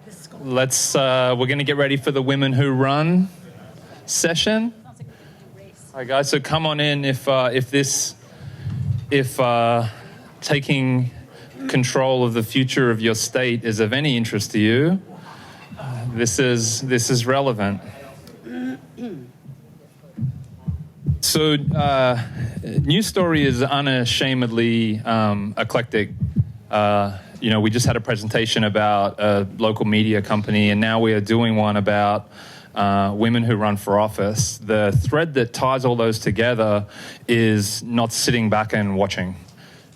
We're going to get ready for the Women Who Run session. All right, guys, so come on in if taking control of the future of your state is of any interest to you. This is relevant. So, News Story is unashamedly eclectic. We just had a presentation about a local media company, and now we are doing one about women who run for office. The thread that ties all those together is not sitting back and watching.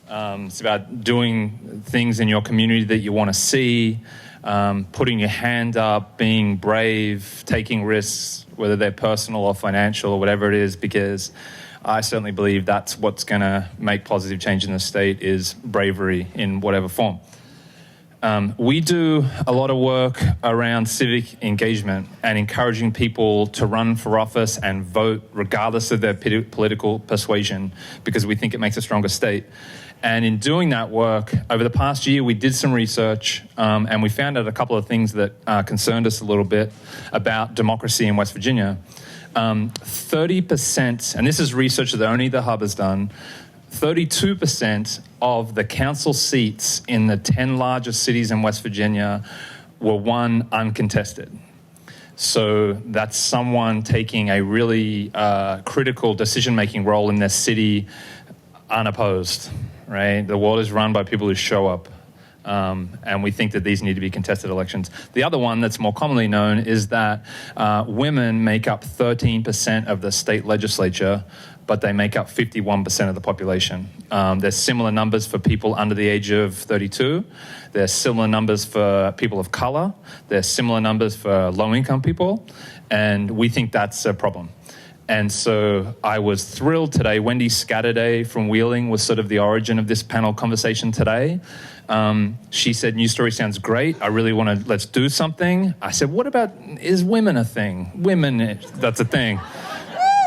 It's about doing things in your community that you want to see, putting your hand up, being brave, taking risks, whether they're personal or financial or whatever it is, because I certainly believe that's what's going to make positive change in the state is bravery in whatever form. We do a lot of work around civic engagement and encouraging people to run for office and vote regardless of their political persuasion, because we think it makes a stronger state. And in doing that work, over the past year, we did some research and we found out a couple of things that concerned us a little bit about democracy in West Virginia. 30%, and this is research that only the Hub has done, 32% of the council seats in the 10 largest cities in West Virginia were won uncontested. So that's someone taking a really critical decision-making role in their city unopposed, right? The world is run by people who show up. And we think that these need to be contested elections. The other one that's more commonly known is that women make up 13% of the state legislature, but they make up 51% of the population. There's similar numbers for people under the age of 32. There's similar numbers for people of color. There's similar numbers for low-income people. And we think that's a problem. And so I was thrilled today. Wendy Scatterday from Wheeling was sort of the origin of this panel conversation today. She said, News Story sounds great. I really want to, let's do something. I said, what about, is women a thing? Women, that's a thing.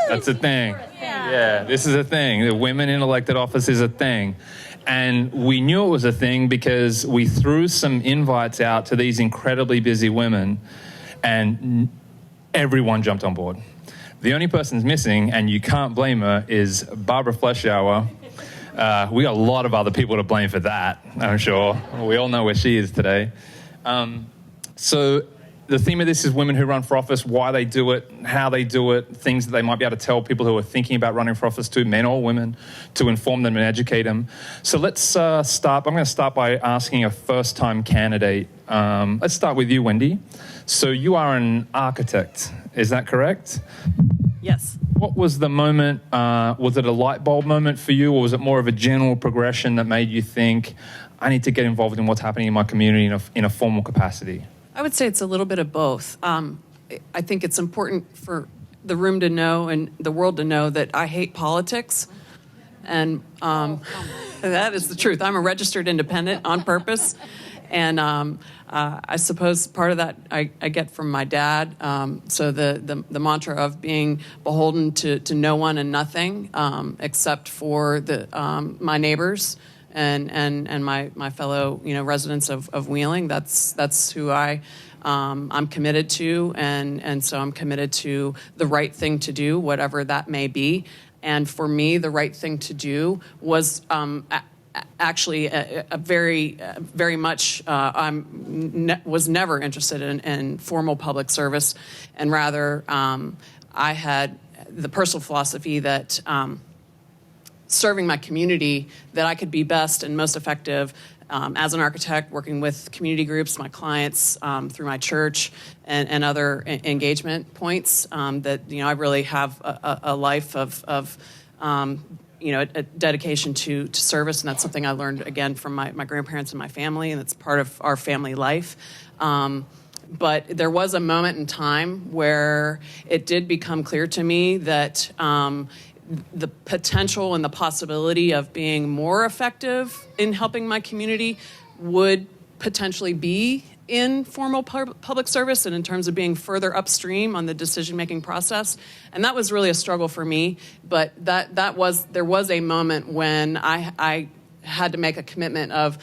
That's a thing. Yeah, this is a thing. The women in elected office is a thing. And we knew it was a thing because we threw some invites out to these incredibly busy women, and everyone jumped on board. The only person who's missing, and you can't blame her, is Barbara Fleischauer. We got a lot of other people to blame for that, I'm sure. We all know where she is today. So the theme of this is women who run for office, why they do it, how they do it, things that they might be able to tell people who are thinking about running for office too, men or women, to inform them and educate them. So let's start. I'm going to start by asking a first-time candidate. Let's start with you, Wendy. So you are an architect, is that correct? Yes. What was the moment? Was it a light bulb moment for you, or was it more of a general progression that made you think, I need to get involved in what's happening in my community in a formal capacity? I would say it's a little bit of both. I think it's important for the room to know and the world to know that I hate politics. And that is the truth. I'm a registered independent on purpose. And I suppose part of that I get from my dad. So the mantra of being beholden to no one and nothing except for my neighbors and my fellow residents of Wheeling. That's who I'm committed to, and so I'm committed to the right thing to do, whatever that may be. And for me, the right thing to do was actually a very, very much, was never interested in formal public service, and rather I had the personal philosophy that serving my community, that I could be best and most effective as an architect, working with community groups, my clients, through my church and other engagement points, that I really have a life of a dedication to service, and that's something I learned, again, from my grandparents and my family, and it's part of our family life. But there was a moment in time where it did become clear to me that the potential and the possibility of being more effective in helping my community would potentially be in formal public service and in terms of being further upstream on the decision-making process. And that was really a struggle for me, but there was a moment when I had to make a commitment of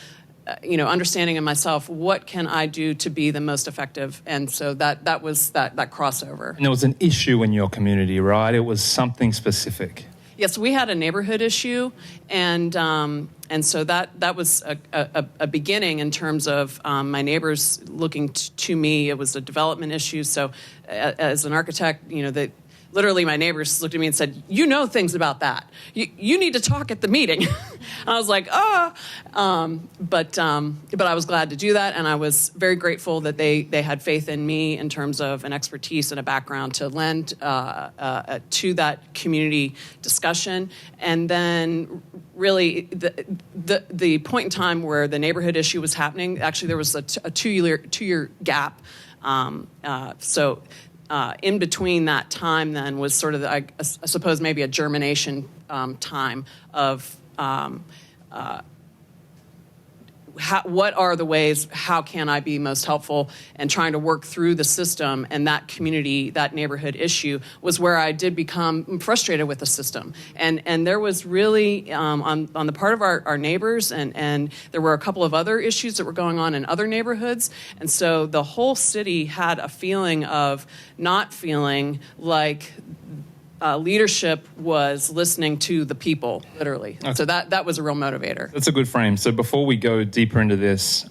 understanding in myself, what can I do to be the most effective? And so that was that crossover. And there was an issue in your community, right? It was something specific. Yes, we had a neighborhood issue, and so that was a beginning in terms of my neighbors looking to me. It was a development issue. So as an architect, literally my neighbors looked at me and said, "You know things about that. You need to talk at the meeting." I was like, but I was glad to do that, and I was very grateful that they had faith in me in terms of an expertise and a background to lend to that community discussion. And then really the point in time where the neighborhood issue was happening, actually there was a two-year gap. In between that time then was sort of, I suppose, maybe a germination time of what are the ways, how can I be most helpful, and trying to work through the system. And that community, that neighborhood issue was where I did become frustrated with the system. And there was really, on the part of our neighbors, and there were a couple of other issues that were going on in other neighborhoods. And so the whole city had a feeling of not feeling like leadership was listening to the people, literally. Okay. So that was a real motivator. That's a good frame. So before we go deeper into this,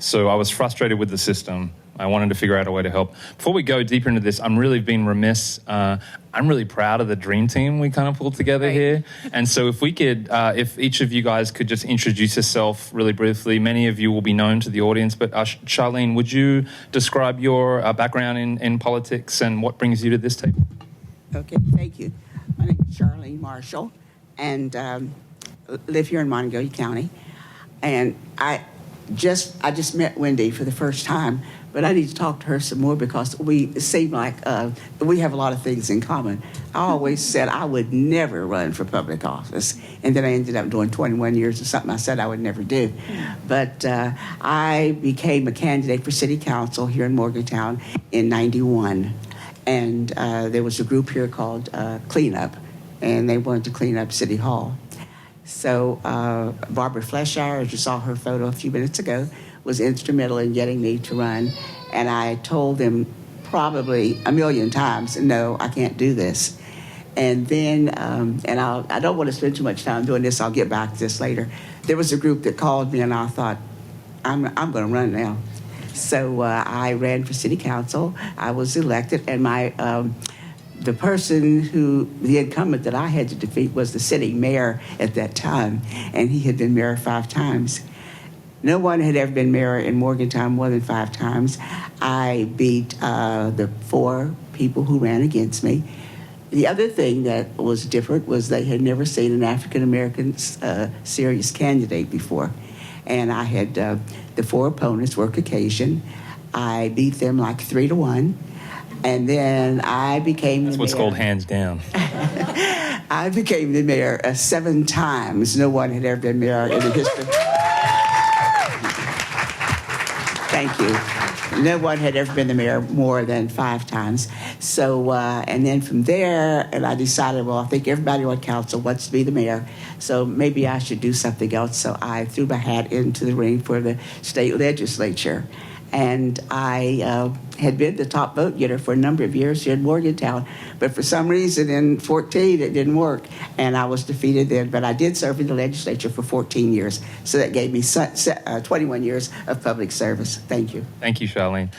so I was frustrated with the system. I wanted to figure out a way to help. Before we go deeper into this, I'm really being remiss. I'm really proud of the dream team we kind of pulled together here. And so if we could, if each of you guys could just introduce yourself really briefly. Many of you will be known to the audience, but Charlene, would you describe your background in politics and what brings you to this table? Okay, thank you. My name is Charlene Marshall, and live here in Montague County. And I just met Wendy for the first time, but I need to talk to her some more because it seem like we have a lot of things in common. I always said I would never run for public office, and then I ended up doing 21 years of something I said I would never do. But I became a candidate for city council here in Morgantown in '91. And there was a group here called Cleanup, and they wanted to clean up City Hall. So Barbara Fleshire, as you saw her photo a few minutes ago, was instrumental in getting me to run. And I told them probably a million times, no, I can't do this. And then, I don't want to spend too much time doing this. I'll get back to this later. There was a group that called me, and I thought, I'm going to run now. So I ran for city council. I was elected, and the incumbent that I had to defeat was the city mayor at that time, and he had been mayor 5 times. No one had ever been mayor in Morgantown more than 5 times. I beat the 4 people who ran against me. The other thing that was different was they had never seen an African-American serious candidate before. And I had, the 4 opponents were Caucasian. I beat them like 3-1. And then I became the mayor. That's what's called hands down. I became the mayor 7 times. No one had ever been mayor in the history. Thank you. No one had ever been the mayor more than 5 times. So, and then from there, and I decided, well, I think everybody on council wants to be the mayor, so maybe I should do something else. So I threw my hat into the ring for the state legislature. And I had been the top vote getter for a number of years here in Morgantown. But for some reason in 14, it didn't work. And I was defeated then. But I did serve in the legislature for 14 years. So that gave me 21 years of public service. Thank you. Thank you, Charlene.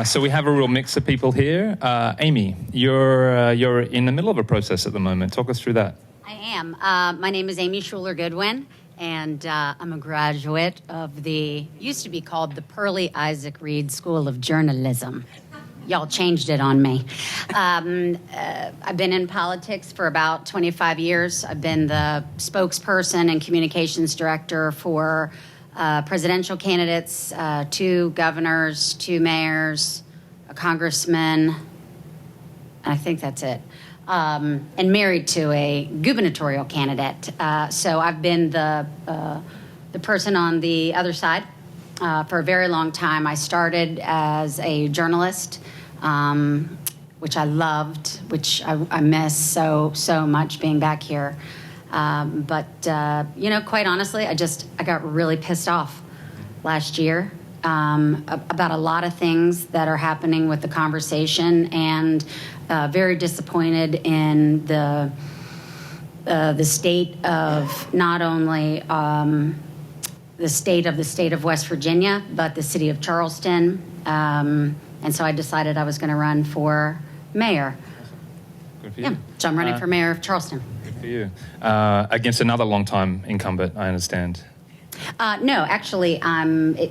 So we have a real mix of people here. Amy, you're in the middle of a process at the moment. Talk us through that. I am. My name is Amy Schuler-Goodwin. And I'm a graduate of used to be called the Pearlie Isaac Reed School of Journalism. Y'all changed it on me. I've been in politics for about 25 years. I've been the spokesperson and communications director for presidential candidates, 2 governors, 2 mayors, a congressman. I think that's it. And married to a gubernatorial candidate. So I've been the person on the other side for a very long time. I started as a journalist, which I loved, which I miss so much being back here. Quite honestly, I got really pissed off last year about a lot of things that are happening with the conversation, and very disappointed in the state of not only the state of West Virginia, but the city of Charleston. And so I decided I was going to run for mayor. Good for you. So I'm running for mayor of Charleston. Good for you. Against another long-time incumbent, I understand. No, actually,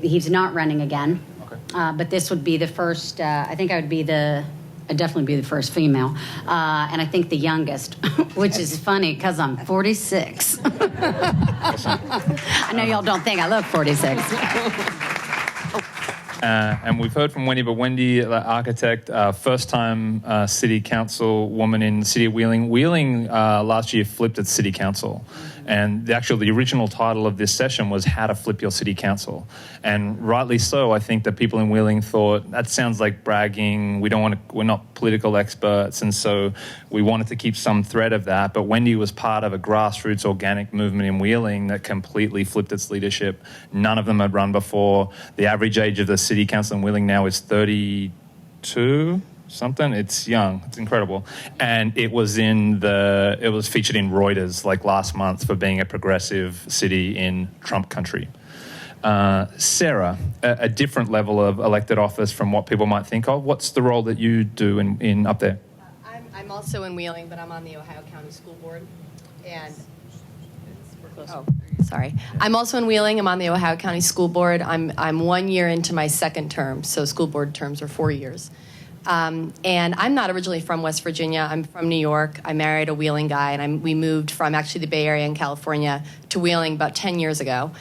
he's not running again. Okay. But this would be the first, I'd definitely be the first female. And I think the youngest, which is funny because I'm 46. I know y'all don't think I look 46. And we've heard from Wendy, but Wendy, the architect, first-time city council woman in the city of Wheeling. Wheeling last year flipped its city council. And the original title of this session was How to Flip Your City Council. And rightly so, I think that people in Wheeling thought, that sounds like bragging, we're not political experts, and so we wanted to keep some thread of that. But Wendy was part of a grassroots organic movement in Wheeling that completely flipped its leadership. None of them had run before. The average age of the city council in Wheeling now is 32. Something. It's young. It's incredible. And it was featured in Reuters like last month for being a progressive city in Trump country. Sarah, a different level of elected office from what people might think of. What's the role that you do in up there? I'm also in Wheeling, but I'm on the Ohio County School Board. And sorry. I'm also in Wheeling. I'm on the Ohio County School Board. I'm 1 year into my second term, so school board terms are 4 years. And I'm not originally from West Virginia. I'm from New York. I married a Wheeling guy, and we moved from actually the Bay Area in California to Wheeling about 10 years ago.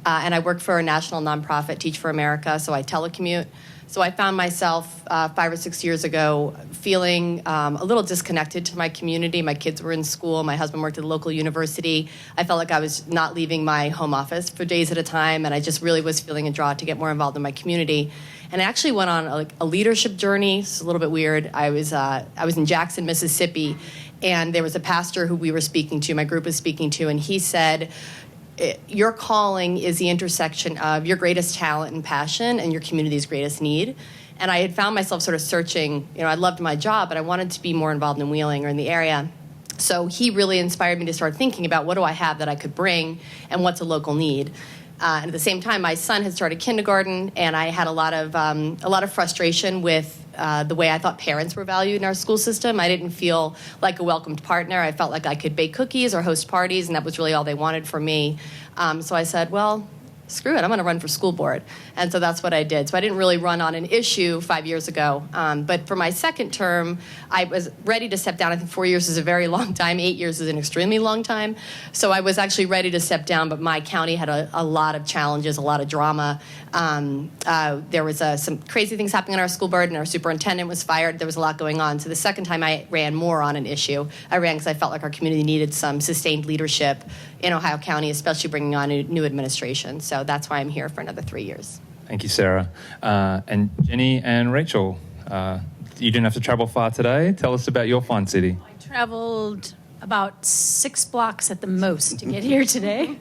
And I work for a national nonprofit, Teach for America, so I telecommute. So I found myself 5 or 6 years ago feeling a little disconnected to my community. My kids were in school. My husband worked at a local university. I felt like I was not leaving my home office for days at a time, and I just really was feeling a draw to get more involved in my community. And I actually went on a leadership journey. It's a little bit weird. I was in Jackson, Mississippi, and there was a pastor who we were speaking to, my group was speaking to, and he said, your calling is the intersection of your greatest talent and passion and your community's greatest need. And I had found myself sort of searching, I loved my job, but I wanted to be more involved in Wheeling or in the area. So he really inspired me to start thinking about what do I have that I could bring and what's a local need. And at the same time, my son had started kindergarten, and I had a lot of frustration with the way I thought parents were valued in our school system. I didn't feel like a welcomed partner. I felt like I could bake cookies or host parties, and that was really all they wanted from me. So I said, well, screw it, I'm going to run for school board. And so that's what I did. So I didn't really run on an issue 5 years ago. But for my second term, I was ready to step down. I think 4 years is a very long time. 8 years is an extremely long time. So I was actually ready to step down, but my county had a lot of challenges, a lot of drama. There was some crazy things happening in our school board, and our superintendent was fired. There was a lot going on. So the second time I ran more on an issue, I ran because I felt like our community needed some sustained leadership in Ohio County, especially bringing on a new administration. So that's why I'm here for another 3 years. Thank you, Sarah. And Jenny and Rachel, you didn't have to travel far today. Tell us about your fine city. I traveled about 6 blocks at the most to get here today.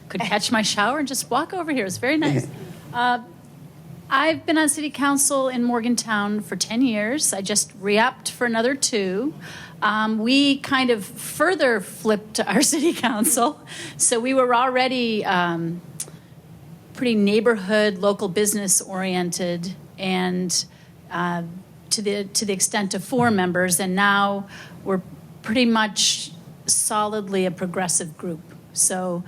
Could catch my shower and just walk over here. It's very nice. I've been on city council in Morgantown for 10 years. I just re-upped for another 2. We kind of further flipped our city council. So we were already pretty neighborhood, local business oriented, and to the extent of 4 members. And now we're pretty much solidly a progressive group. So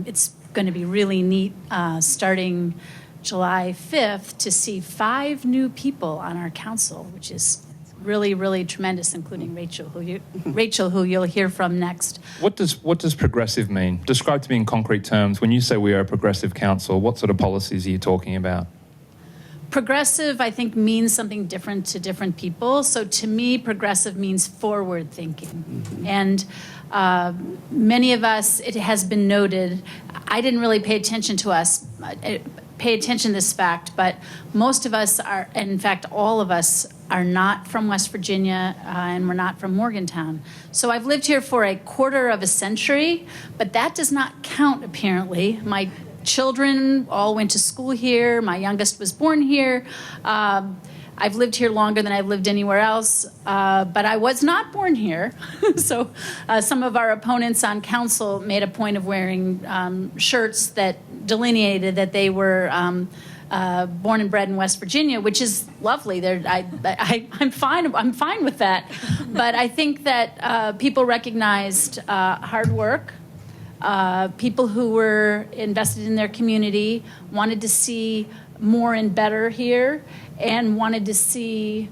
it's going to be really neat starting July 5th to see 5 new people on our council, which is really, really tremendous, including Rachel, who you'll hear from next. What does progressive mean? Describe to me in concrete terms. When you say we are a progressive council, what sort of policies are you talking about? Progressive, I think, means something different to different people. So to me, progressive means forward thinking. Mm-hmm. And many of us, it has been noted, I didn't really pay attention to us. pay attention to this fact, but most of us are, in fact, all of us are not from West Virginia, and we're not from Morgantown. So I've lived here for a quarter of a century, but that does not count, apparently. My children all went to school here. My youngest was born here. I've lived here longer than I've lived anywhere else, but I was not born here. So some of our opponents on council made a point of wearing shirts that delineated that they were born and bred in West Virginia, which is lovely. I'm fine. I'm fine with that. But I think that people recognized hard work. People who were invested in their community wanted to see more and better here, and wanted to see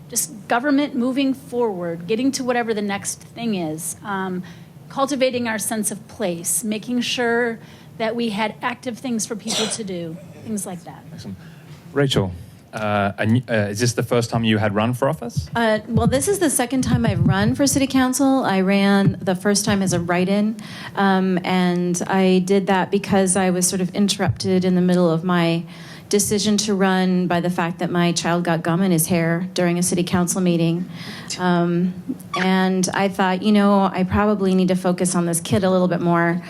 just government moving forward, getting to whatever the next thing is, cultivating our sense of place, making sure that we had active things for people to do, things like that. Excellent. Rachel, is this the first time you had run for office? Well, this is the second time I've run for city council. I ran the first time as a write-in, and I did that because I was sort of interrupted in the middle of my decision to run by the fact that my child got gum in his hair during a city council meeting. And I thought, I probably need to focus on this kid a little bit more.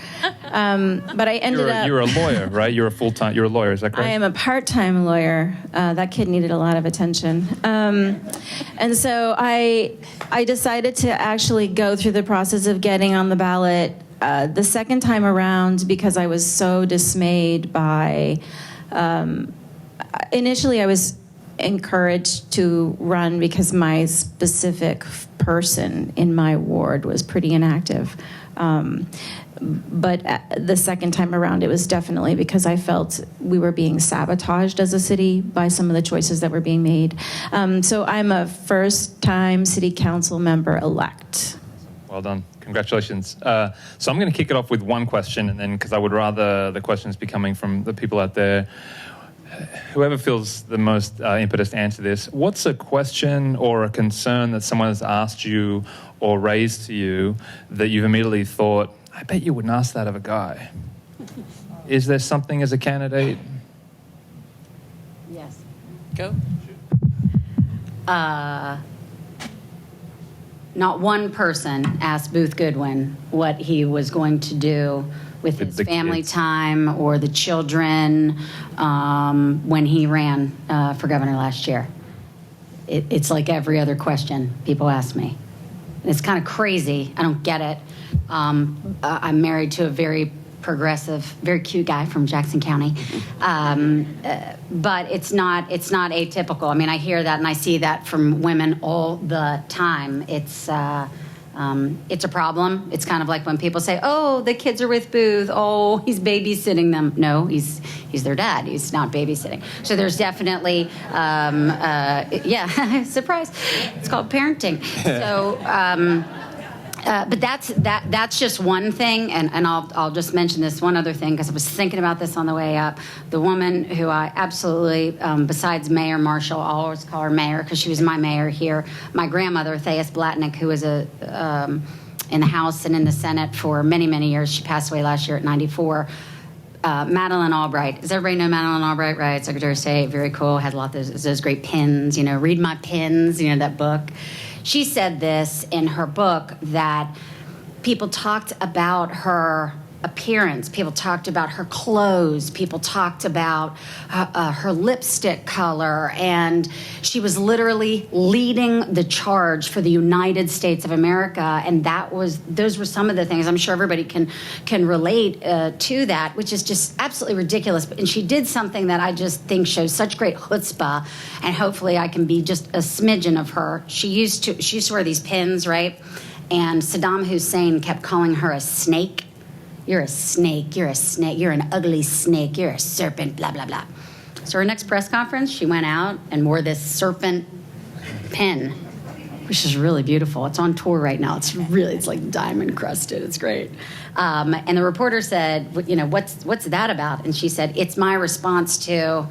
But I ended up... You're a lawyer, right? You're a lawyer, is that correct? I am a part-time lawyer. That kid needed a lot of attention. And so I decided to actually go through the process of getting on the ballot the second time around because I was so dismayed by... Initially, I was encouraged to run because my specific person in my ward was pretty inactive. But the second time around, it was definitely because I felt we were being sabotaged as a city by some of the choices that were being made. So I'm a first-time city council member-elect. Well done. Congratulations. So I'm going to kick it off with one question, and then because I would rather the questions be coming from the people out there. Whoever feels the most impetus to answer this, what's a question or a concern that someone has asked you or raised to you that you've immediately thought, I bet you wouldn't ask that of a guy? Is there something as a candidate? Yes. Go. Not one person asked Booth Goodwin what he was going to do with his family kids. time or the children when he ran for governor last year. It's like every other question people ask me. And it's kind of crazy. I don't get it. I'm married to a very progressive, very cute guy from Jackson County. But it's not atypical. I mean, I hear that and I see that from women all the time. It's a problem. It's kind of like when people say, "Oh, the kids are with Booth. Oh, he's babysitting them." No, he's their dad. He's not babysitting. So there's definitely, surprise. It's called parenting. So. But that's just one thing, and I'll just mention this one other thing because I was thinking about this on the way up. The woman who I absolutely, besides Mayor Marshall, I'll always call her Mayor because she was my mayor here. My grandmother, Thais Blatnick, who was in the House and in the Senate for many, many years. She passed away last year at 94. Madeleine Albright. Does everybody know Madeleine Albright? Right, Secretary of State, very cool. Had a lot of those great pins. Read My Pins. That book. She said this in her book that people talked about her appearance, people talked about her clothes, people talked about her lipstick color, and she was literally leading the charge for the United States of America, and those were some of the things. I'm sure everybody can relate to that, which is just absolutely ridiculous. And she did something that I just think shows such great chutzpah, and hopefully I can be just a smidgen of her. She used to wear these pins, right? And Saddam Hussein kept calling her a snake. You're a snake, you're a snake, you're an ugly snake, you're a serpent, blah, blah, blah. So her next press conference, she went out and wore this serpent pin, which is really beautiful. It's on tour right now. It's like diamond crusted. It's great. And the reporter said, what's that about? And she said, it's my response to,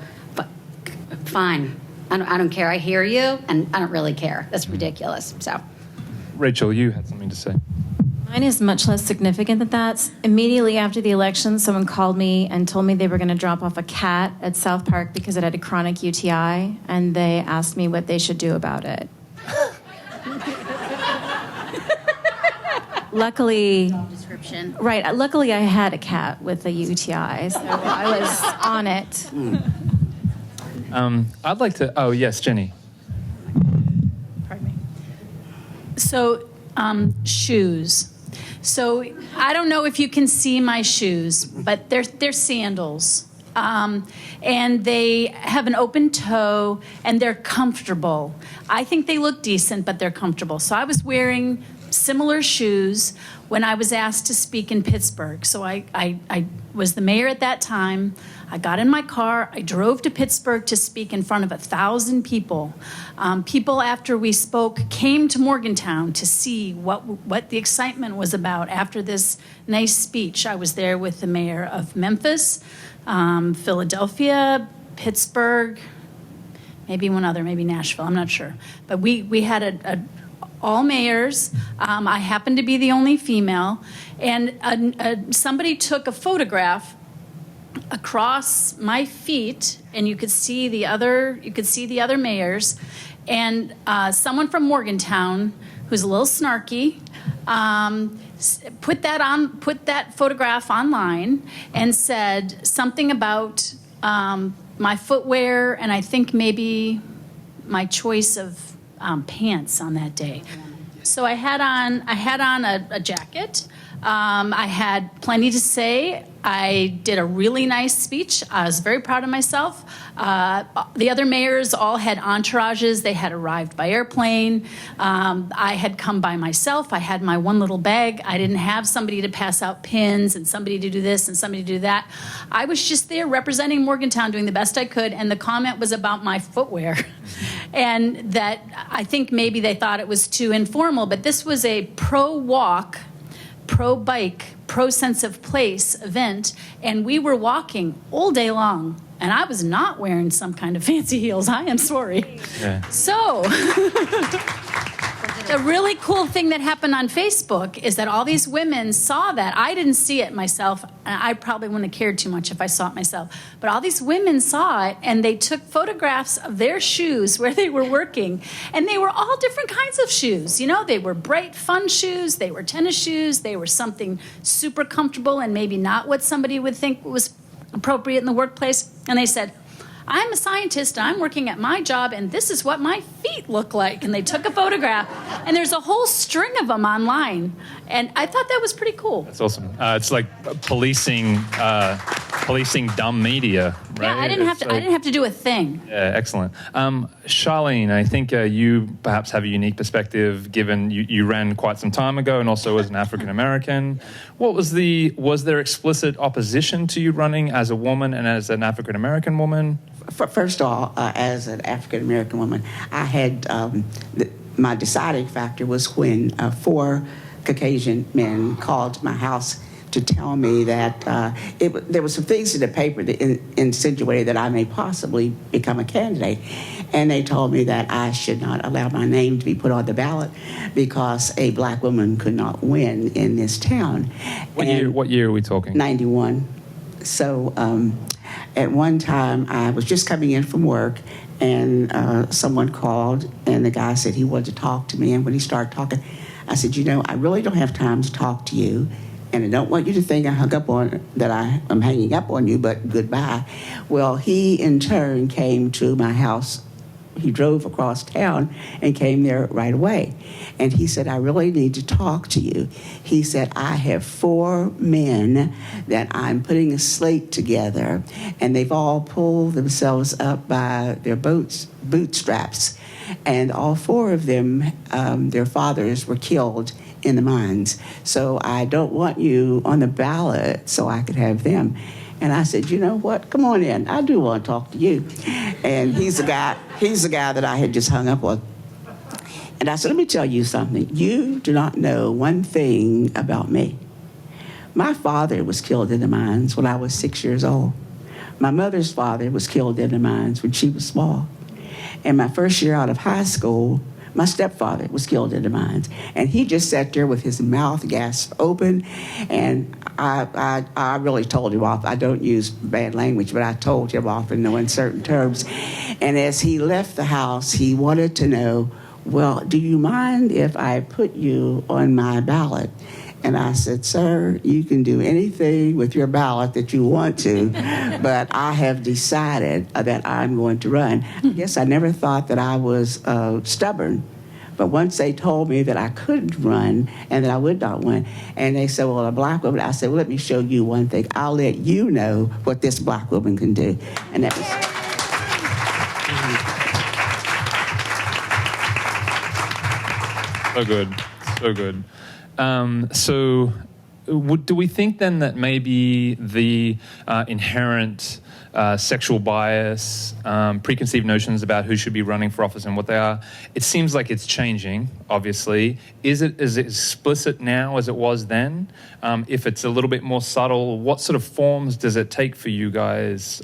fine, I don't care. I hear you, and I don't really care. That's ridiculous. So, Rachel, you had something to say. Mine is much less significant than that. Immediately after the election, someone called me and told me they were going to drop off a cat at South Park because it had a chronic UTI, and they asked me what they should do about it. Luckily, Description. right. Luckily, I had a cat with a UTI, so I was on it. I'd like to. Oh yes, Jenny. Pardon me. So, shoes. So I don't know if you can see my shoes, but they're sandals. And they have an open toe, and they're comfortable. I think they look decent, but they're comfortable. So I was wearing similar shoes when I was asked to speak in Pittsburgh. So I was the mayor at that time. I got in my car. I drove to Pittsburgh to speak in front of 1,000 people. People, after we spoke, came to Morgantown to see what the excitement was about after this nice speech. I was there with the mayor of Memphis, Philadelphia, Pittsburgh, maybe one other, maybe Nashville, I'm not sure. But we had all mayors. I happened to be the only female. And somebody took a photograph across my feet, and you could see the other mayors. And someone from Morgantown, who's a little snarky, put that photograph online and said something about my footwear, and I think maybe my choice of pants on that day. So I had on a jacket. I had plenty to say. I did a really nice speech. I was very proud of myself. The other mayors all had entourages. They had arrived by airplane. I had come by myself. I had my one little bag. I didn't have somebody to pass out pins and somebody to do this and somebody to do that. I was just there representing Morgantown, doing the best I could, and the comment was about my footwear. And that I think maybe they thought it was too informal, but this was a pro-walk, pro-bike, pro-sense of place event, and we were walking all day long, and I was not wearing some kind of fancy heels. I am sorry. Yeah. So, the really cool thing that happened on Facebook is that all these women saw that. I didn't see it myself, and I probably wouldn't have cared too much if I saw it myself. But all these women saw it, and they took photographs of their shoes where they were working, and they were all different kinds of shoes. You know, they were bright, fun shoes. They were tennis shoes. They were something super comfortable and maybe not what somebody would think was appropriate in the workplace. And they said, I'm a scientist, and I'm working at my job, and this is what my feet look like. And they took a photograph, and there's a whole string of them online. And I thought that was pretty cool. That's awesome. It's like policing dumb media, right? Yeah, I didn't have to do a thing. Yeah, excellent. Charlene, I think you perhaps have a unique perspective, given you ran quite some time ago, and also as an African American. Was there explicit opposition to you running as a woman and as an African American woman? First of all, as an African American woman, I had my deciding factor was when 4 Caucasian men called my house to tell me that there were some things in the paper that insinuated that I may possibly become a candidate. And they told me that I should not allow my name to be put on the ballot because a black woman could not win in this town. What year are we talking? 91. So at one time, I was just coming in from work, and someone called, and the guy said he wanted to talk to me. And when he started talking, I said, I really don't have time to talk to you, and I don't want you to think I'm hanging up on you, but goodbye. Well, he in turn came to my house. He drove across town and came there right away. And he said, I really need to talk to you. He said, I have 4 men that I'm putting a slate together, and they've all pulled themselves up by their bootstraps. And all 4 of them, their fathers were killed in the mines. So I don't want you on the ballot so I could have them. And I said, you know what? Come on in. I do want to talk to you. And he's the guy that I had just hung up on. And I said, let me tell you something. You do not know one thing about me. My father was killed in the mines when I was 6 years old. My mother's father was killed in the mines when she was small. And my first year out of high school, My stepfather was killed in the mines, and he just sat there with his mouth gasped open, and I really told him off. I don't use bad language, but I told him off in no uncertain terms. And as he left the house, he wanted to know, well, do you mind if I put you on my ballot? And I said, sir, you can do anything with your ballot that you want to, but I have decided that I'm going to run. I guess I never thought that I was stubborn. But once they told me that I couldn't run and that I would not run, and they said, well, a black woman, I said, well, let me show you one thing. I'll let you know what this black woman can do. And that was... So good, so good. So do we think then that maybe the inherent sexual bias, preconceived notions about who should be running for office and what they are, it seems like it's changing, obviously. Is it as explicit now as it was then? If it's a little bit more subtle, what sort of forms does it take for you guys?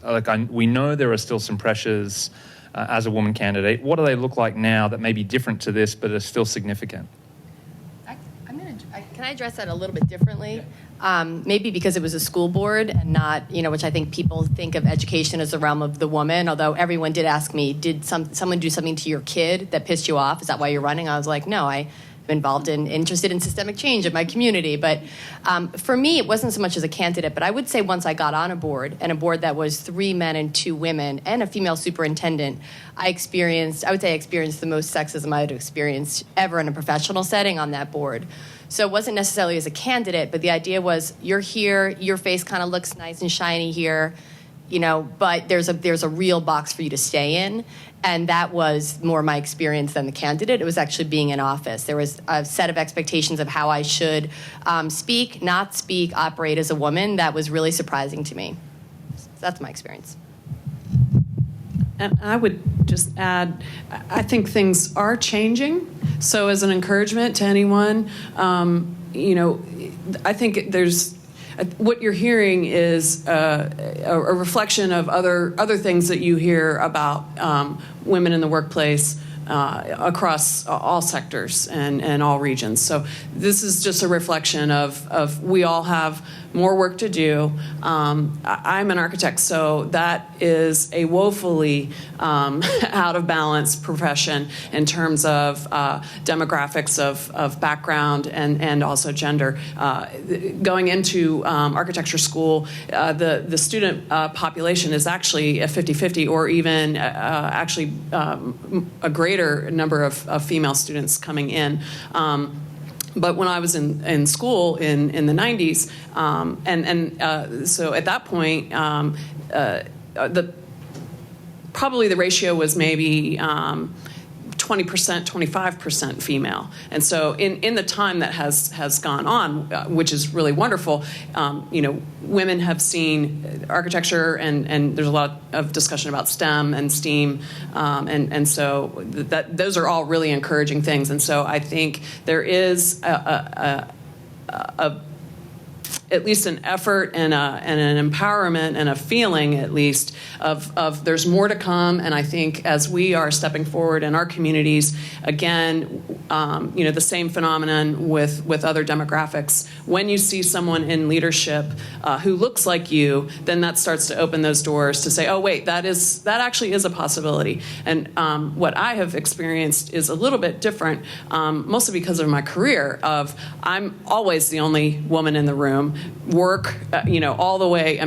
We know there are still some pressures as a woman candidate. What do they look like now that may be different to this but are still significant? Can I address that a little bit differently? Maybe because it was a school board and not, which I think people think of education as the realm of the woman, although everyone did ask me, did someone do something to your kid that pissed you off? Is that why you're running? I was like, no, I'm interested in systemic change in my community. But for me, it wasn't so much as a candidate, but I would say once I got on a board, and a board that was 3 men and 2 women, and a female superintendent, I would say I experienced the most sexism I had experienced ever in a professional setting on that board. So it wasn't necessarily as a candidate, but the idea was, you're here, your face kind of looks nice and shiny here, but there's a real box for you to stay in. And that was more my experience than the candidate. It was actually being in office. There was a set of expectations of how I should speak, not speak, operate as a woman that was really surprising to me. So that's my experience. And I would just add, I think things are changing. So as an encouragement to anyone, I think what you're hearing is a reflection of other things that you hear about women in the workplace across all sectors and all regions. So this is just a reflection of we all have more work to do. I'm an architect, so that is a woefully out of balance profession in terms of demographics of background and also gender. Going into architecture school, the student population is actually a 50-50, or even actually a greater number of female students coming in. But when I was in school in the 90s, so at that point, probably the ratio was maybe 20%, 25% female. And so in the time that has gone on, which is really wonderful, women have seen architecture, and there's a lot of discussion about STEM and STEAM, and so those are all really encouraging things. And so I think there is at least an effort and an empowerment and a feeling, at least, of there's more to come. And I think as we are stepping forward in our communities, again, the same phenomenon with other demographics. When you see someone in leadership who looks like you, then that starts to open those doors to say, oh, wait, that actually is a possibility. And what I have experienced is a little bit different, mostly because of my career of I'm always the only woman in the room, work, all the way.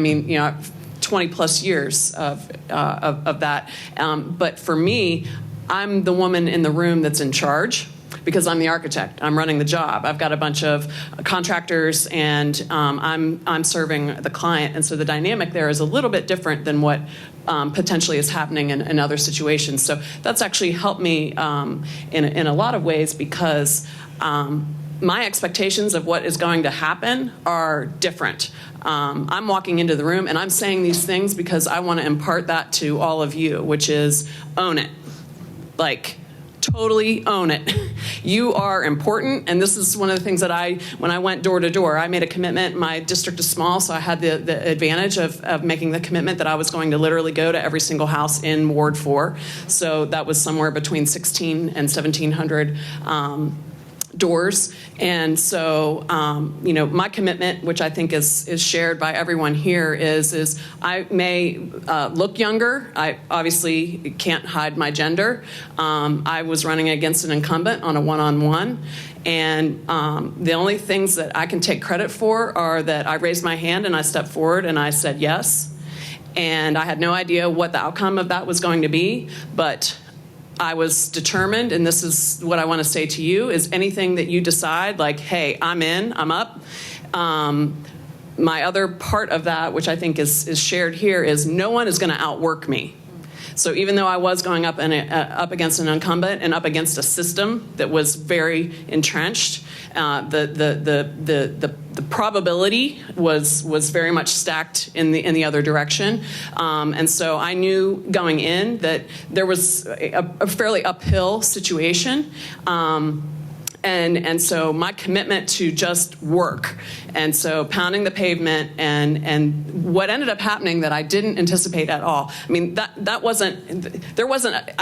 20 plus years of that. But for me, I'm the woman in the room that's in charge because I'm the architect. I'm running the job. I've got a bunch of contractors, and I'm serving the client. And so the dynamic there is a little bit different than what potentially is happening in other situations. So that's actually helped me in a lot of ways, because my expectations of what is going to happen are different. I'm walking into the room and I'm saying these things because I want to impart that to all of you, which is own it. totally own it. You are important, and this is one of the things that when I went door to door, I made a commitment. My district is small, so I had the advantage of making the commitment that I was going to literally go to every single house in Ward 4. So that was somewhere between 1,600 and 1,700 doors. And so, my commitment, which I think is shared by everyone here, is I may look younger. I obviously can't hide my gender. I was running against an incumbent on a one-on-one. And the only things that I can take credit for are that I raised my hand and I stepped forward and I said yes. And I had no idea what the outcome of that was going to be, but I was determined, and this is what I want to say to you, is anything that you decide, like, hey, I'm in, I'm up. My other part of that, which I think is shared here, is no one is going to outwork me. So even though I was going up against an incumbent and up against a system that was very entrenched, the probability was very much stacked in the other direction, and so I knew going in that there was a fairly uphill situation. And so my commitment to just work, and so pounding the pavement, and what ended up happening that I didn't anticipate at all. I mean, I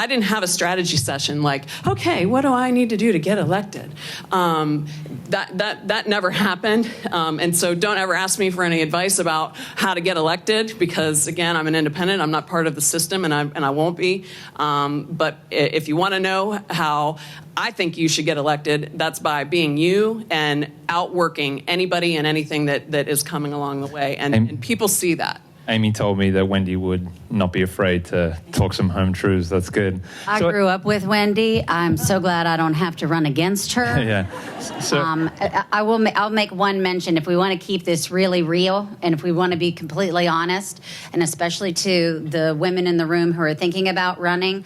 didn't have a strategy session like, okay, what do I need to do to get elected? That never happened, and so don't ever ask me for any advice about how to get elected, because again, I'm an independent. I'm not part of the system, and I won't be. But if you want to know how I think you should get elected, that's by being you and outworking anybody and anything that is coming along the way. And people see that. Amy told me that Wendy would not be afraid to talk some home truths. That's good. I grew up with Wendy. I'm so glad I don't have to run against her. Yeah. So, I'll make one mention. If we want to keep this really real, and if we want to be completely honest, and especially to the women in the room who are thinking about running,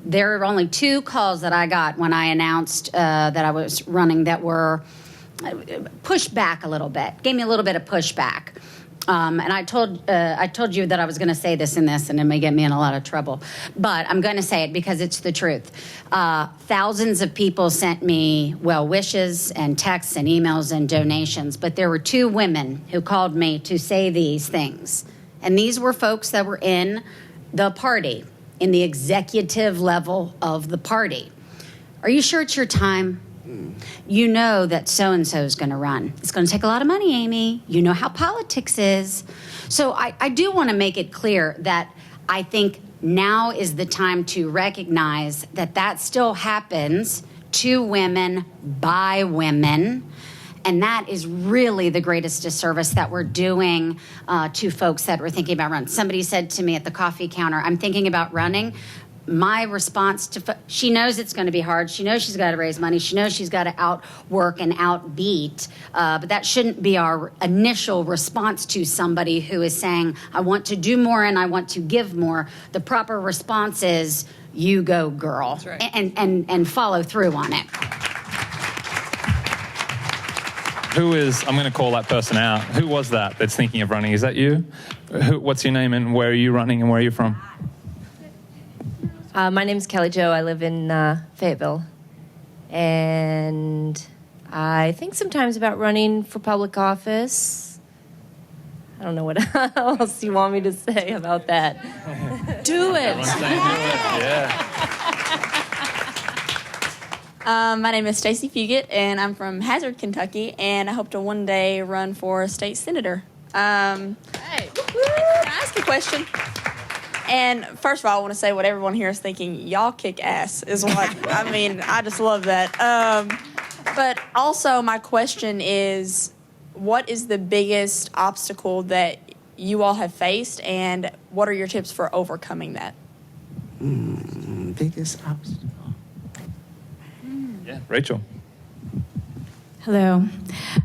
there are only 2 calls that I got when I announced that I was running that were pushed back a little bit, gave me a little bit of pushback. And I told you that I was going to say this and this, and it may get me in a lot of trouble. But I'm going to say it because it's the truth. Thousands of people sent me well wishes and texts and emails and donations. But there were 2 women who called me to say these things. And these were folks that were in the party, in the executive level of the party. Are you sure it's your time? You know that so-and-so is going to run. It's going to take a lot of money, Amy. You know how politics is. So I do want to make it clear that I think now is the time to recognize that still happens to women, by women, and that is really the greatest disservice that we're doing to folks that were thinking about running. Somebody said to me at the coffee counter, I'm thinking about running. My response to, she knows it's going to be hard. She knows she's got to raise money. She knows she's got to outwork and outbeat. But that shouldn't be our initial response to somebody who is saying, I want to do more and I want to give more. The proper response is, you go, girl. That's right. And follow through on it. I'm going to call that person out. Who was that that's thinking of running? Is that you? What's your name and where are you running and where are you from? My name's Kelly Jo. I live in Fayetteville. And I think sometimes about running for public office. I don't know what else you want me to say about that. Do it. Yeah. My name is Stacy Fugit, and I'm from Hazard, Kentucky, and I hope to one day run for state senator. Can I ask a question? And first of all, I want to say what everyone here is thinking. Y'all kick ass is what, I mean, I just love that. But also my question is, what is the biggest obstacle that you all have faced, and what are your tips for overcoming that? Biggest obstacle. Yeah, Rachel. Hello.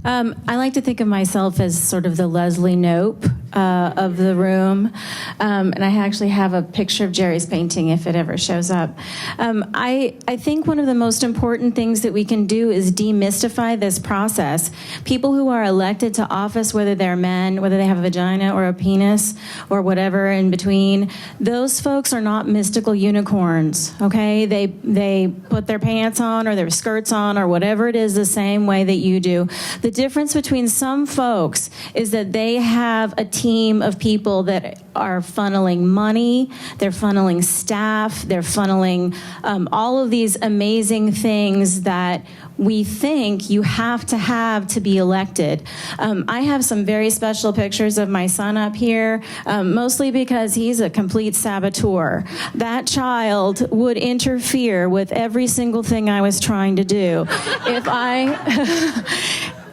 I like to think of myself as sort of the Leslie Knope of the room. And I actually have a picture of Jerry's painting if it ever shows up. I think one of the most important things that we can do is demystify this process. People who are elected to office, whether they're men, whether they have a vagina or a penis or whatever in between, those folks are not mystical unicorns, okay? They put their pants on or their skirts on or whatever it is the same way that you do. The difference between some folks is that they have a team of people that are funneling money, they're funneling staff, they're funneling all of these amazing things that we think you have to be elected. I have some very special pictures of my son up here, mostly because he's a complete saboteur. That child would interfere with every single thing I was trying to do.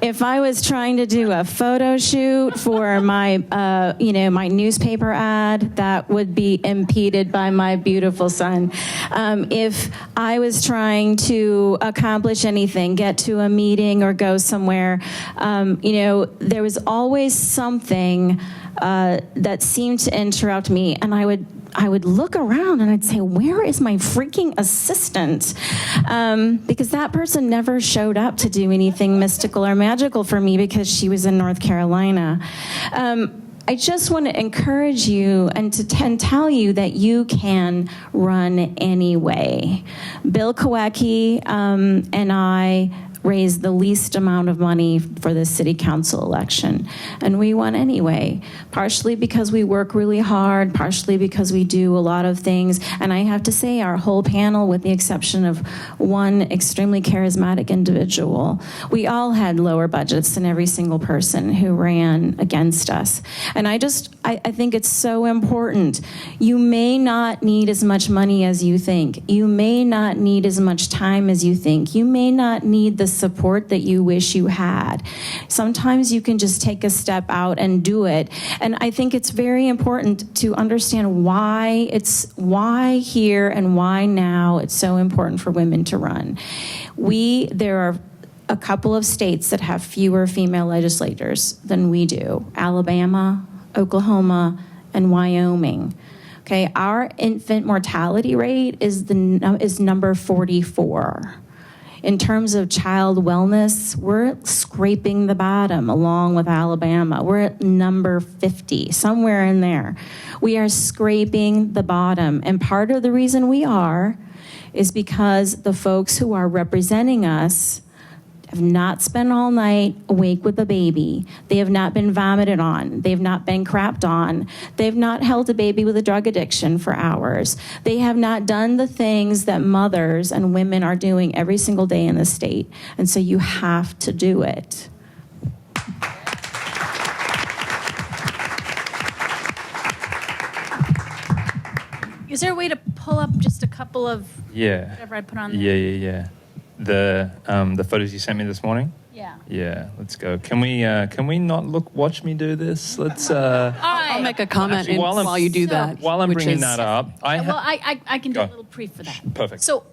If I was trying to do a photo shoot for my, my newspaper ad, that would be impeded by my beautiful son. If I was trying to accomplish anything, get to a meeting or go somewhere, there was always something that seemed to interrupt me, and I would look around and I'd say, where is my freaking assistant? Because that person never showed up to do anything mystical or magical for me because she was in North Carolina. I just want to encourage you and tell you that you can run anyway. Bill Kowacki and I raised the least amount of money for the city council election, and we won anyway, partially because we work really hard, partially because we do a lot of things. And I have to say, our whole panel, with the exception of one extremely charismatic individual, we all had lower budgets than every single person who ran against us. And I think it's so important. You may not need as much money as you think. You may not need as much time as you think. You may not need the support that you wish you had. Sometimes you can just take a step out and do it. And I think it's very important to understand why here and why now it's so important for women to run. There are a couple of states that have fewer female legislators than we do: Alabama, Oklahoma, and Wyoming. Okay, our infant mortality rate is number 44. In terms of child wellness, we're scraping the bottom along with Alabama. We're at number 50, somewhere in there. We are scraping the bottom. And part of the reason we are is because the folks who are representing us have not spent all night awake with a baby. They have not been vomited on. They've not been crapped on. They've not held a baby with a drug addiction for hours. They have not done the things that mothers and women are doing every single day in the state. And so you have to do it. Is there a way to pull up just a couple of whatever I put on there? Yeah. The photos you sent me this morning? Yeah, let's go. Can we not watch me do this? Let's I'll make a comment while you do that. While I'm bringing that up, I can do a little brief for that. Perfect. So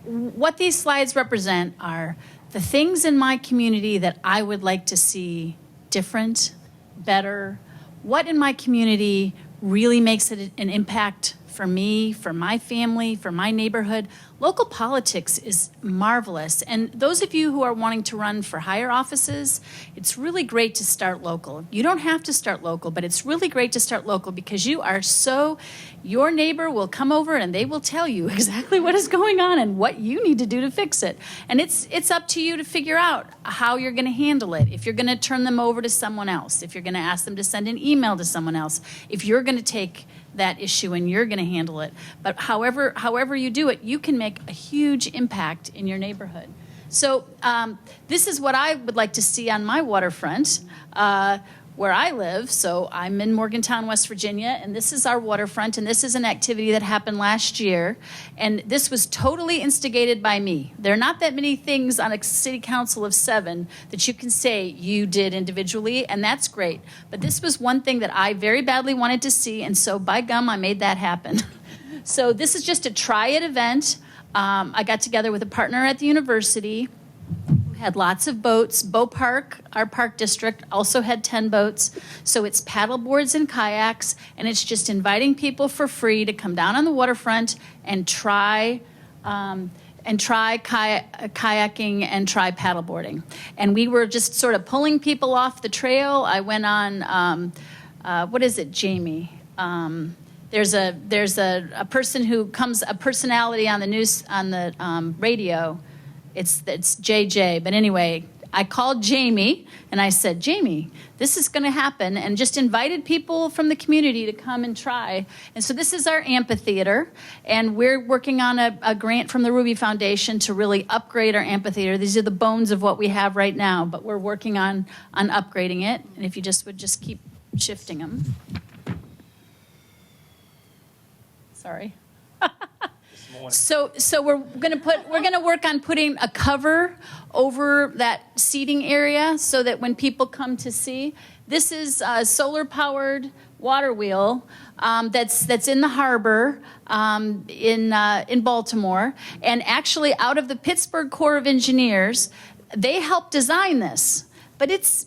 what these slides represent are the things in my community that I would like to see different, better. What in my community really makes it an impact for me, for my family, for my neighborhood. Local politics is marvelous. And those of you who are wanting to run for higher offices, it's really great to start local. You don't have to start local, but it's really great to start local because your neighbor will come over and they will tell you exactly what is going on and what you need to do to fix it. And it's up to you to figure out how you're going to handle it. If you're going to turn them over to someone else, if you're going to ask them to send an email to someone else, if you're going to take that issue and you're going to handle it. But however you do it, you can make a huge impact in your neighborhood. So this is what I would like to see on my waterfront where I live. So I'm in Morgantown, West Virginia, and this is our waterfront, and this is an activity that happened last year, and this was totally instigated by me. There are not that many things on a city council of 7 that you can say you did individually, and that's great. But this was one thing that I very badly wanted to see, and so by gum, I made that happen. So this is just a try-it event. I got together with a partner at the university had lots of boats. Bow Park, our park district, also had 10 boats. So it's paddle boards and kayaks, and it's just inviting people for free to come down on the waterfront and try kayaking and try paddleboarding. And we were just sort of pulling people off the trail. I went on, what is it, Jamie? There's a person who comes, a personality on the news, on the radio. It's JJ. But anyway, I called Jamie and I said, Jamie, this is going to happen, and just invited people from the community to come and try. And so this is our amphitheater, and we're working on a grant from the Ruby Foundation to really upgrade our amphitheater. These are the bones of what we have right now, but we're working on upgrading it. And if you would just keep shifting them. Sorry. So we're going to work on putting a cover over that seating area so that when people come to see, this is a solar-powered water wheel that's in the harbor in Baltimore, and actually out of the Pittsburgh Corps of Engineers, they helped design this, but it's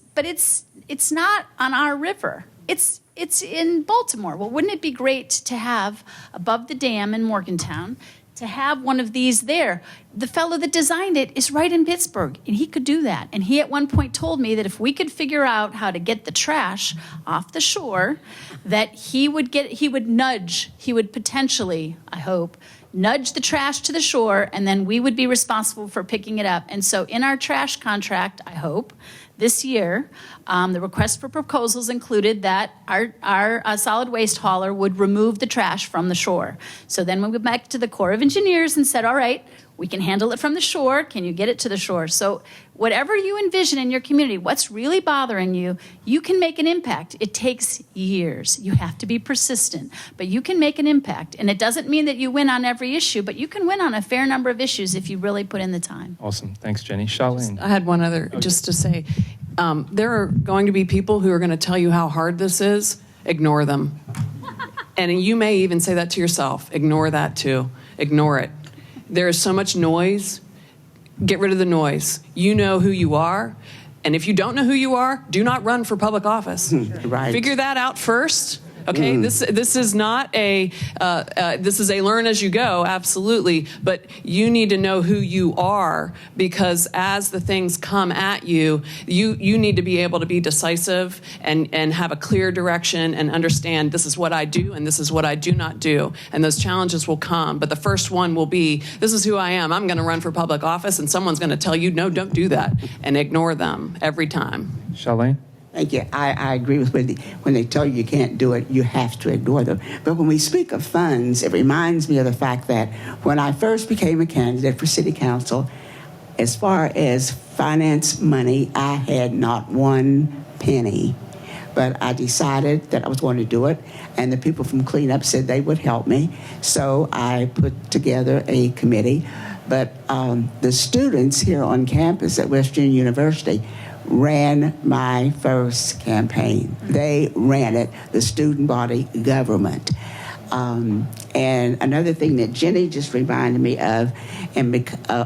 not on our river. It's in Baltimore. Well, wouldn't it be great to have above the dam in Morgantown, to have one of these there? The fellow that designed it is right in Pittsburgh, and he could do that. And he at one point told me that if we could figure out how to get the trash off the shore, that he would potentially, I hope, nudge the trash to the shore, and then we would be responsible for picking it up. And so in our trash contract, I hope, this year, the request for proposals included that our solid waste hauler would remove the trash from the shore. So then we went back to the Corps of Engineers and said, all right, we can handle it from the shore. Can you get it to the shore? So whatever you envision in your community, what's really bothering you, you can make an impact. It takes years. You have to be persistent, but you can make an impact. And it doesn't mean that you win on every issue, but you can win on a fair number of issues if you really put in the time. Awesome. Thanks, Jenny. Charlene. I had one other, just to say, there are going to be people who are going to tell you how hard this is. Ignore them. And you may even say that to yourself. Ignore that too. Ignore it. There is so much noise. Get rid of the noise. You know who you are. And if you don't know who you are, do not run for public office. Right. Figure that out first. Okay, this is not a this is a learn as you go, absolutely. But you need to know who you are, because as the things come at you, you need to be able to be decisive and have a clear direction and understand this is what I do and this is what I do not do. And those challenges will come. But the first one will be, this is who I am. I'm going to run for public office, and someone's going to tell you, no, don't do that, and ignore them every time. Charlene? Thank you. I agree with Wendy. When they tell you can't do it, you have to ignore them. But when we speak of funds, it reminds me of the fact that when I first became a candidate for city council, as far as finance money, I had not one penny. But I decided that I was going to do it, and the people from cleanup said they would help me. So I put together a committee. But the students here on campus at West Virginia University ran my first campaign. They ran it, the student body government. And another thing that Jenny just reminded me of, and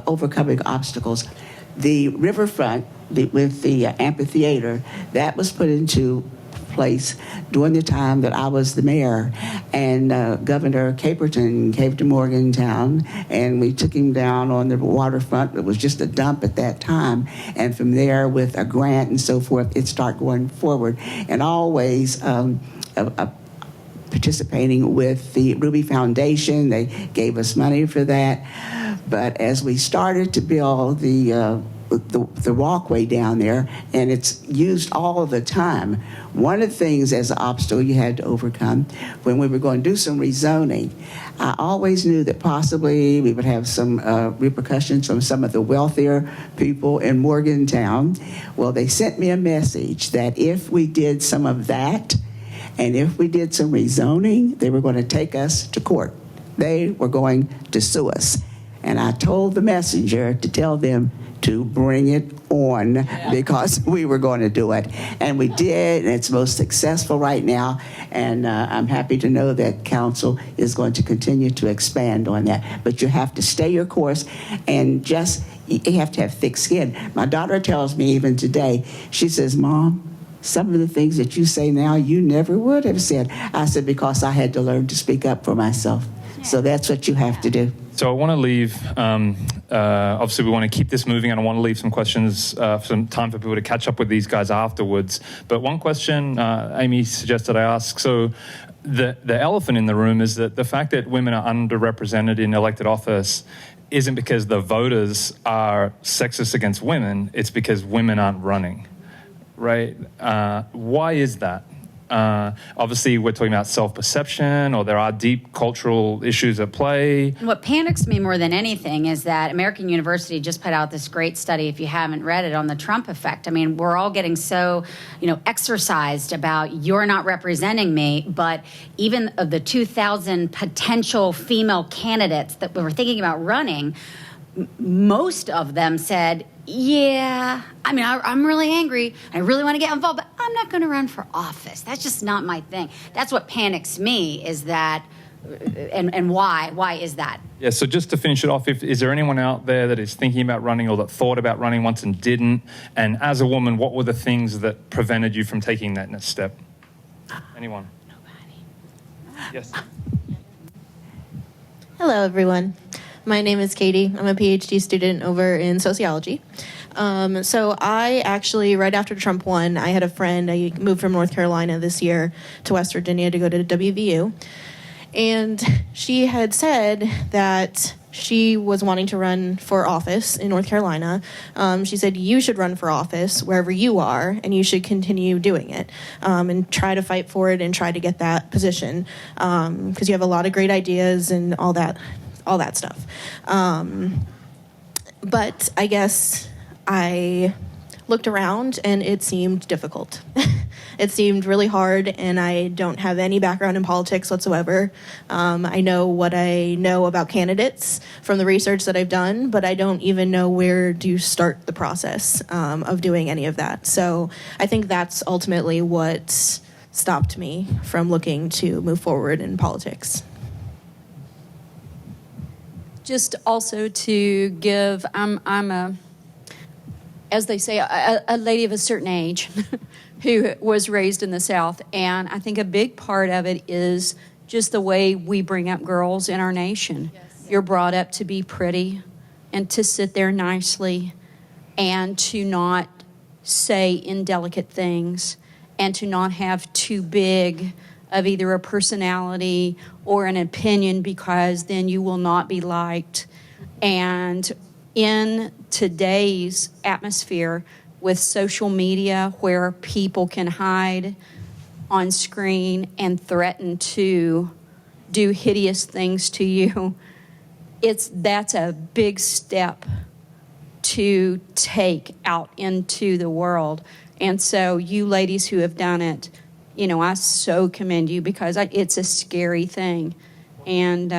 overcoming obstacles, the riverfront with the amphitheater, that was put into place during the time that I was the mayor, and Governor Caperton came to Morgantown, and we took him down on the waterfront. It was just a dump at that time, and from there, with a grant and so forth, it started going forward, and always participating with the Ruby Foundation. They gave us money for that, but as we started to build the walkway down there, and it's used all the time. One of the things as an obstacle you had to overcome when we were going to do some rezoning, I always knew that possibly we would have some repercussions from some of the wealthier people in Morgantown. Well, they sent me a message that if we did some of that, and if we did some rezoning, they were going to take us to court. They were going to sue us. And I told the messenger to tell them to bring it on because we were going to do it. And we did, and it's most successful right now. And I'm happy to know that council is going to continue to expand on that. But you have to stay your course and you have to have thick skin. My daughter tells me even today, she says, Mom, some of the things that you say now, you never would have said. I said, because I had to learn to speak up for myself. So that's what you have to do. So I want to leave, obviously we want to keep this moving, and I want to leave some questions, some time for people to catch up with these guys afterwards. But one question Amy suggested I ask, so the elephant in the room is that the fact that women are underrepresented in elected office isn't because the voters are sexist against women, it's because women aren't running, right? Why is that? Obviously, we're talking about self-perception, or there are deep cultural issues at play. What panics me more than anything is that American University just put out this great study, if you haven't read it, on the Trump effect. I mean, we're all getting so, exercised about you're not representing me, but even of the 2,000 potential female candidates that we were thinking about running, most of them said, yeah, I mean, I'm really angry. I really want to get involved, but I'm not going to run for office. That's just not my thing. That's what panics me, is that, and why? Why is that? Yeah, so just to finish it off, is there anyone out there that is thinking about running or that thought about running once and didn't? And as a woman, what were the things that prevented you from taking that next step? Anyone? Nobody. Yes. Hello, everyone. My name is Katie. I'm a PhD student over in sociology. So I actually, right after Trump won, I had a friend. I moved from North Carolina this year to West Virginia to go to WVU. And she had said that she was wanting to run for office in North Carolina. She said, you should run for office wherever you are, and you should continue doing it, and try to fight for it and try to get that position, because you have a lot of great ideas and all that stuff. But I guess I looked around and it seemed difficult. It seemed really hard, and I don't have any background in politics whatsoever. I know what I know about candidates from the research that I've done, but I don't even know where to start the process of doing any of that. So I think that's ultimately what stopped me from looking to move forward in politics. Just also to give, I'm a, as they say, a lady of a certain age who was raised in the South. And I think a big part of it is just the way we bring up girls in our nation. Yes. You're brought up to be pretty and to sit there nicely and to not say indelicate things and to not have too big of either a personality or an opinion, because then you will not be liked. And in today's atmosphere with social media, where people can hide on screen and threaten to do hideous things to you, that's a big step to take out into the world. And so you ladies who have done it, I so commend you, because it's a scary thing. And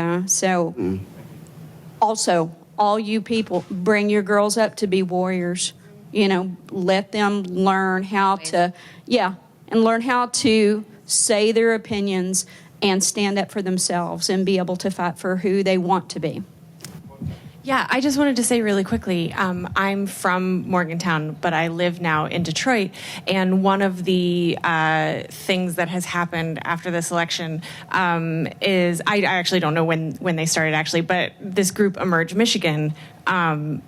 also, all you people, bring your girls up to be warriors. Let them learn how to, and learn how to say their opinions and stand up for themselves and be able to fight for who they want to be. Yeah, I just wanted to say really quickly, I'm from Morgantown, but I live now in Detroit. And one of the things that has happened after this election is, I actually don't know when they started actually, but this group Emerge Michigan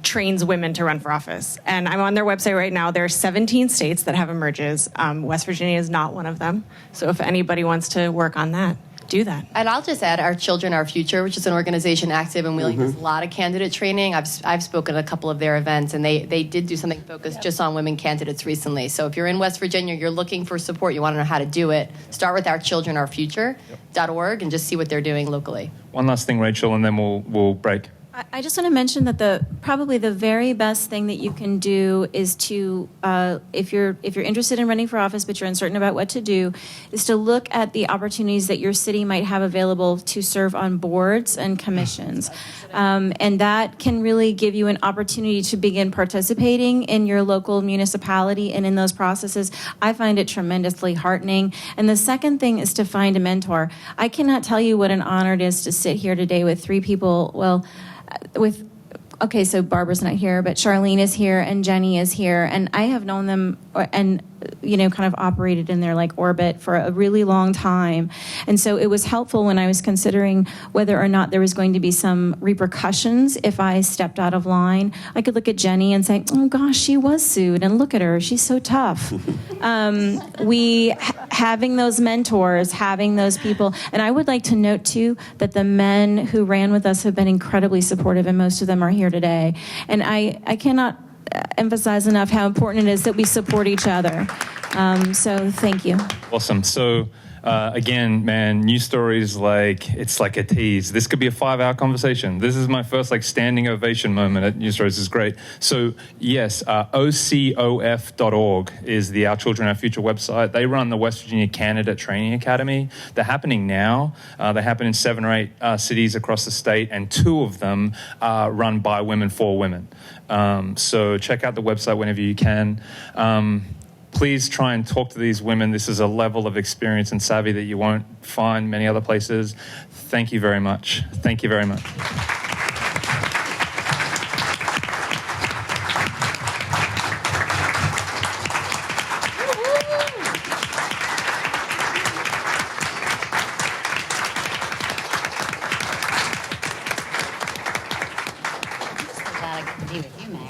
trains women to run for office. And I'm on their website right now. There are 17 states that have Emerges. West Virginia is not one of them. So if anybody wants to work on that, do that. And I'll just add, Our Children, Our Future, which is an organization active in Wheeling, does a lot of candidate training. I've spoken at a couple of their events, and they did do something focused just on women candidates recently. So if you're in West Virginia, you're looking for support, you want to know how to do it, start with OurChildrenOurFuture.org and just see what they're doing locally. One last thing, Rachel, and then we'll break. I just want to mention that probably the very best thing that you can do is to, if you're interested in running for office but you're uncertain about what to do, is to look at the opportunities that your city might have available to serve on boards and commissions, and that can really give you an opportunity to begin participating in your local municipality and in those processes. I find it tremendously heartening. And the second thing is to find a mentor. I cannot tell you what an honor it is to sit here today with three people. Well, okay, so Barbara's not here, but Charlene is here and Jenny is here, and I have known them and kind of operated in their orbit for a really long time. And so it was helpful when I was considering whether or not there was going to be some repercussions if I stepped out of line. I could look at Jenny and say, oh gosh, she was sued, and look at her, she's so tough. Having those mentors, having those people, and I would like to note too that the men who ran with us have been incredibly supportive, and most of them are here today. And I cannot emphasize enough how important it is that we support each other. So thank you. Awesome. So again, man, news stories, it's like a tease. This could be a 5-hour conversation. This is my first standing ovation moment at News Stories. Is great. So yes, OCOF.org is the Our Children, Our Future website. They run the West Virginia Candidate Training Academy. They're happening now. They happen in 7 or 8 cities across the state, and 2 of them are run by women for women. So check out the website whenever you can. Please try and talk to these women. This is a level of experience and savvy that you won't find many other places. Thank you very much. Thank you very much. Glad I get to be with you, Mayor.